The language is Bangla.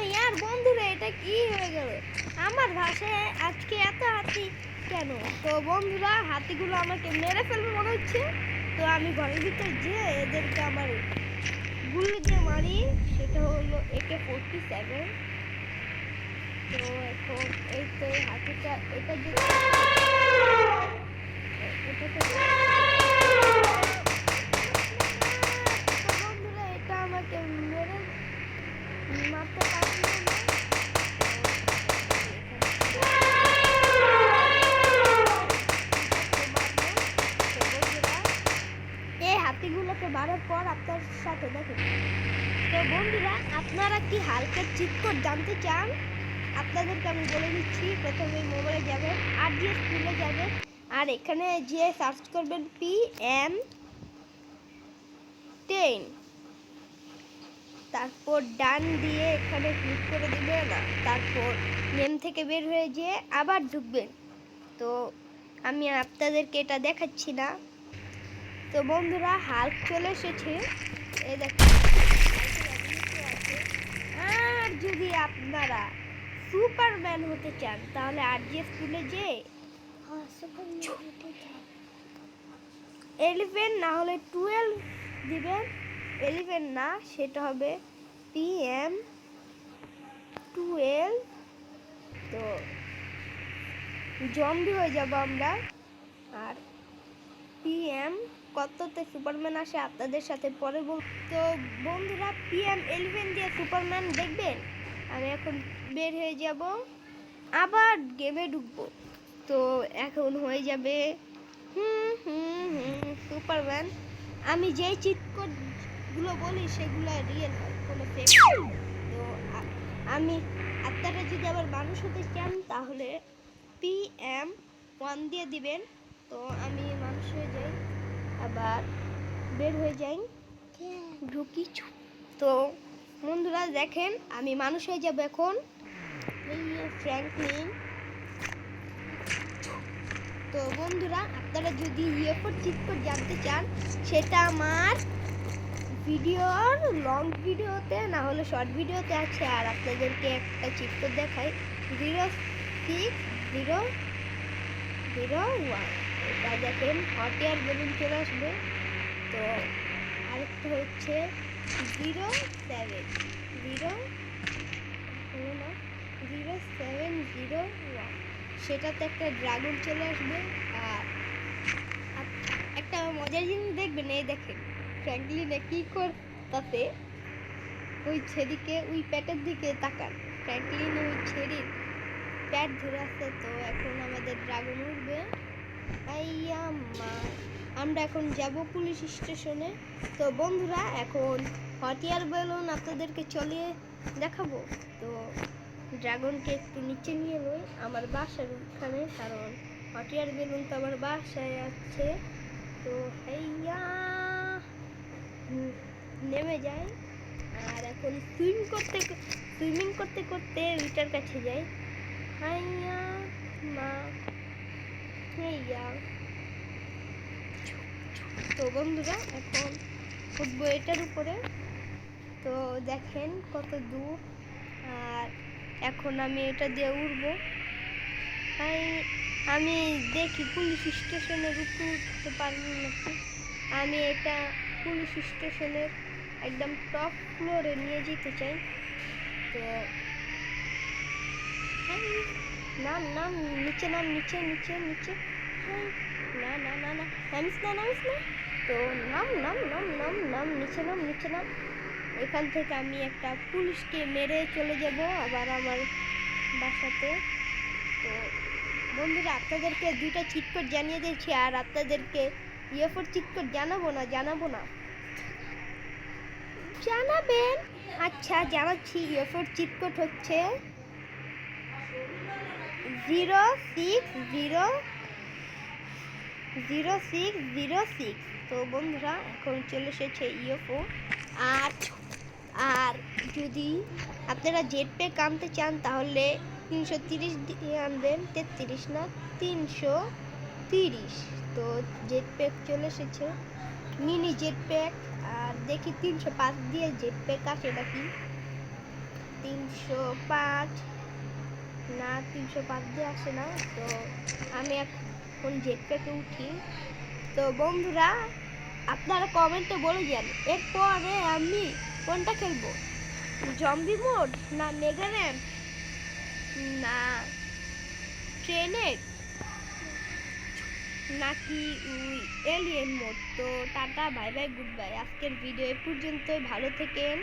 ইয়ার বন্ধুরা, এটা কি হয়ে গেল? আমার ভাষায় আজকে এত হাতি কেন? তো বন্ধুরা, হাতিগুলো আমাকে মেরে ফেলবে মনে হচ্ছে। তো আমি ঘরের ভিতর যে এদেরকে আমার গুলি দিয়ে মারি, সেটা হলো AK-47। তো এখন এই তো হাতিটা, এটা যে বন্ধুরা, এটা আমাকে মেরে মারতে পারছিল না। এই হাতিগুলোকে মারার পর আপনার সাথে দেখুন। তো বন্ধুরা, আপনারা কি হালকের চিট কোড জানতে চান? আপনাদেরকে আমি বলে দিচ্ছি। প্রথমে মোবাইলে যাবেন, RGS খুলে যাবেন, আর এখানে যে সার্চ করবেন PM10, তারপর ডান দিয়ে এখানে ক্লিক করে দিবেন। তারপর নেম থেকে বের হয়ে যেয়ে আবার ঢুকবেন। তো আমি আপনাদেরকে এটা দেখাচ্ছি না। তো বন্ধুরা, হাল্ক চলে এসেছে, এই দেখুন। আর যদি আপনারা সুপারম্যান হতে চান তাহলে RGS খুলে যে 11 না হলে 12 দিবেন। 11 না, সেটা হবে PM12। তো জম্বি হয়ে যাব আমরা। আর PM কততে সুপারম্যান আসে আপনাদের সাথে পরে বল। তো বন্ধুরা, PM11 দিয়ে সুপারম্যান দেখবেন। আমি এখন বের হয়ে যাব, আবার গেমে ঢুকবো। তো এখন হয়ে যাবে সুপারম্যান। আমি যেই চিট কোডগুলো বলি সেগুলো রিয়েল হয়, কোনো ফেক। তো আমি আপনারা যদি আবার মানুষ হতে চান তাহলে PM1 দিয়ে দিবেন। তো আমি মানুষ হয়ে যাই, আবার বের হয়ে যাই, ঢুকি। তো বন্ধুরা দেখেন, আমি মানুষ হয়ে যাব এখন। এই ফ্র্যাঙ্কলিন। তো বন্ধুরা, আপনারা যদি ইয়েফোর চিট কোড জানতে চান, সেটা আমার ভিডিওর লং ভিডিওতে না হলে শর্ট ভিডিওতে আছে। আর আপনাদেরকে একটা চিট কোড দেখাই, 06001। এটা দেখেন, হট এয়ার বেলুন চলে আসবে। তো আরেকটা হচ্ছে 0701, সেটাতে একটা ড্রাগন চলে আসবে। আর একটা মজার জিনিস দেখবেন, এই দেখেন ফ্র্যাঙ্কলিনে কি করতেছে। ওই ছেড়িকে, ওই প্যাটের দিকে তাকান। ফ্র্যাঙ্কলিন ওই ছেড়ির প্যাট ধরে আছে। তো এখন আমাদের ড্রাগন উঠবে। আমরা এখন যাব পুলিশ স্টেশনে। তো বন্ধুরা, এখন হট এয়ার বেলুন আপনাদেরকে চলিয়ে দেখাবো। তো ড্রাগনকে একটু নিচে নিয়ে লই আমার বাসার ওখানে, কারণ হট এয়ার বেলুন তো আমার বাসায় আছে। তো নেমে যায়। আর এখন সুইমিং করতে করতে ওইটার কাছে যাই। তো বন্ধুরা, এখন উঠবো এটার উপরে। তো দেখেন কত দূর। আর এখন আমি এটা দিয়ে উঠবো। আমি দেখি পুলিশ স্টেশনের উপর উঠতে পারবো নাকি। আমি এটা পুলিশ স্টেশনের একদম টপ ফ্লোরে নিয়ে যেতে চাই। তো নাম নাম নিচে, নাম নিচে নিচে নিচে। না না না না, নামিস না নামিস না। তো নাম নাম নাম নাম নাম নিচে নাম নিচে নাম। এখান থেকে আমি একটা পুলিশকে মেরে চলে যাব আবার আমার বাসাতে। তো বন্ধুরা, আপনাদেরকে দুইটা চিট কোড জানিয়ে দিয়েছি। আর আপনাদেরকে ইয়েফোর চিট কোড জানাবো না জানাবেন? আচ্ছা, জানাচ্ছি। ইয়েফোর চিট কোড হচ্ছে 0606। তো বন্ধুরা, এখন চলে এসেছে ইয়েফো। আর যদি আপনারা জেট প্যাক আনতে চান তাহলে 330 দিয়ে আনবেন, 33 না 330। তো জেট প্যাক চলে এসেছে, মিনি জেট প্যাক। আর দেখি 305 দিয়ে জেট প্যাক আসে নাকি। 300 305 না 305 দিয়ে আসে না। তো আমি এখন জেটপ্যাকে উঠি। তো বন্ধুরা আপনারা কমেন্টে বলে যান এরপরে আমি কোনটা খেলবো, জম্বি মোড না মেগা র্যাম্প না ট্রেনের নাকি এলিয়েন মোড। তো tata bye bye good bye, আজকের ভিডিও এ পর্যন্তই, ভালো থেকেন।